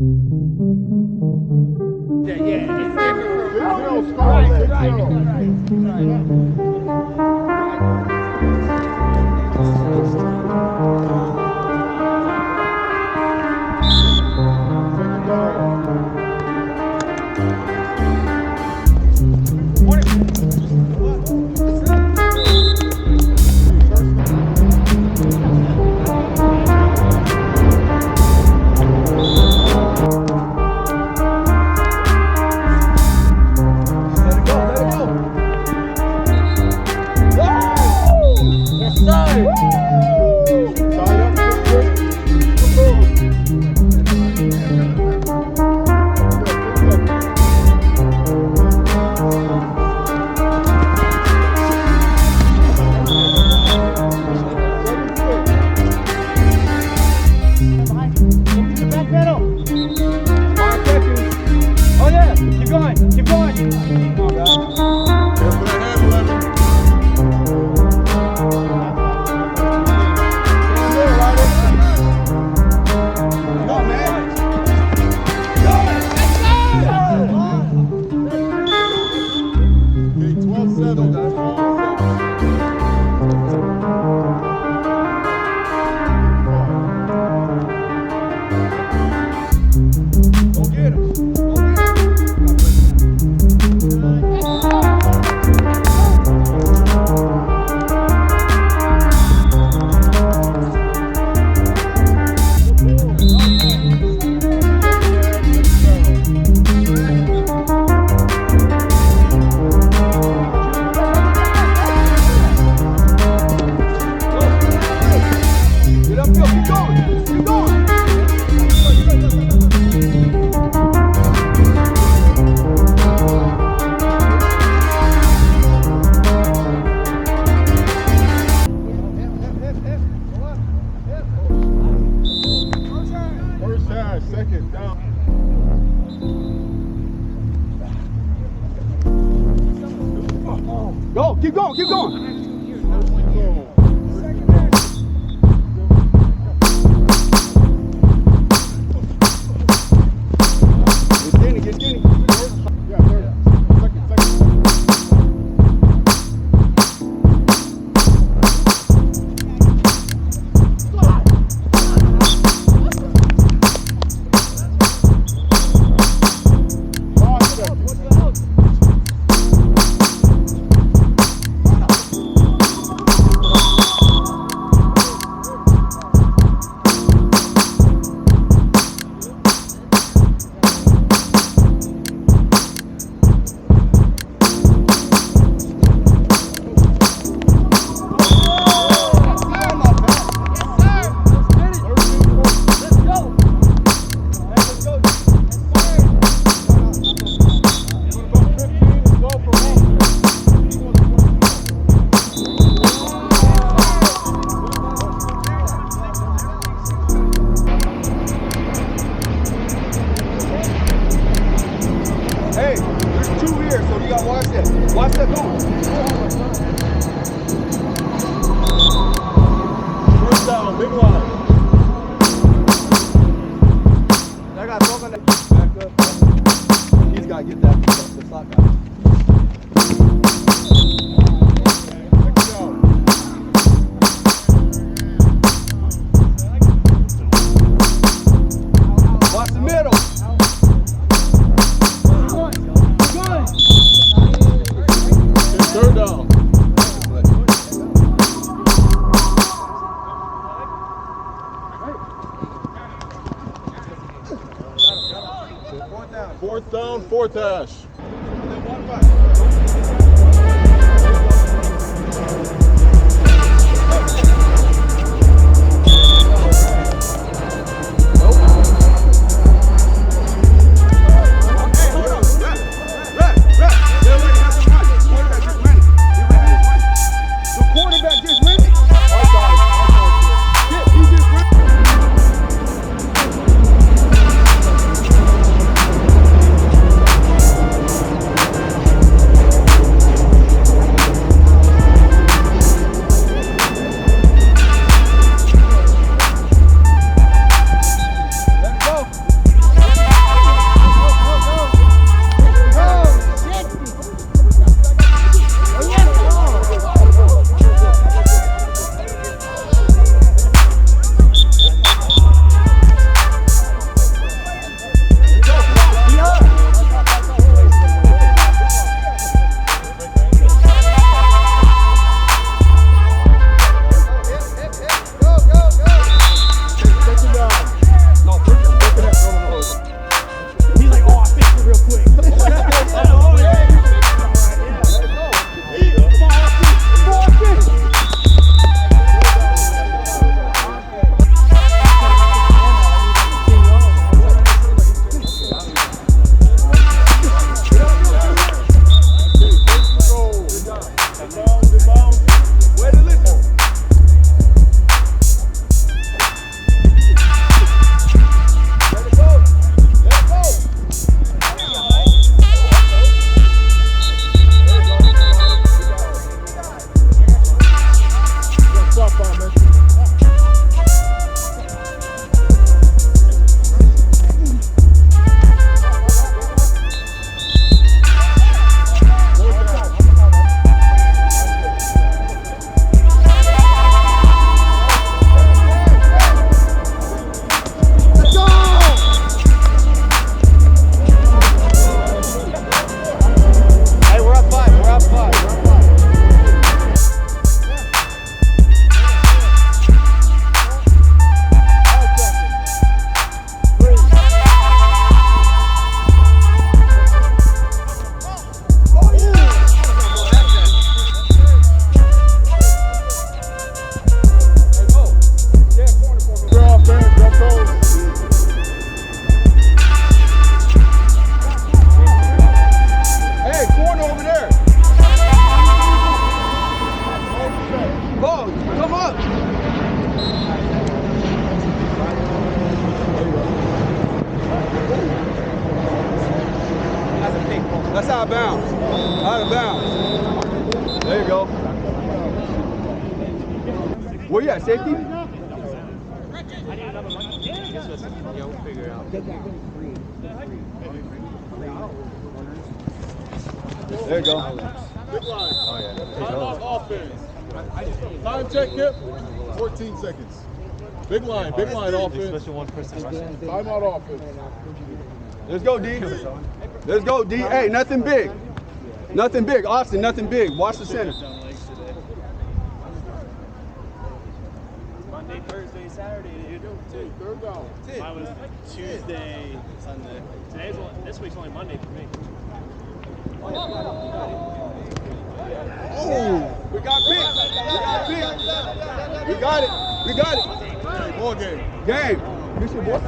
Yeah, yeah, it's different from Second down. Go, keep going, keep going. Get Denny. Yeah, third. Second. Hey, there's two here, so you gotta watch that. Watch that going. First down, big line. I got something that back up. He's gotta get that. The slot guy. Watch the middle. Third down. Fourth down, fourth hash. out of bounds. Out of bounds. There you go. Where you at, safety? Yeah, we'll figure it out. There you go. Big line. Oh, yeah. Timeout offense. Time check, Kip. 14 seconds. Big line offense. Especially one person rushing. Timeout offense. Let's go, D. Let's go, D. Hey, nothing big. Nothing big. Austin, nothing big. Watch the center. Monday, Thursday, Saturday, you do too. Third down. Mine was Tuesday, Sunday. This week's only Monday for me. Oh, we got big. We got big. We got it. We got it. Hey, ball game. Game. You see, boy?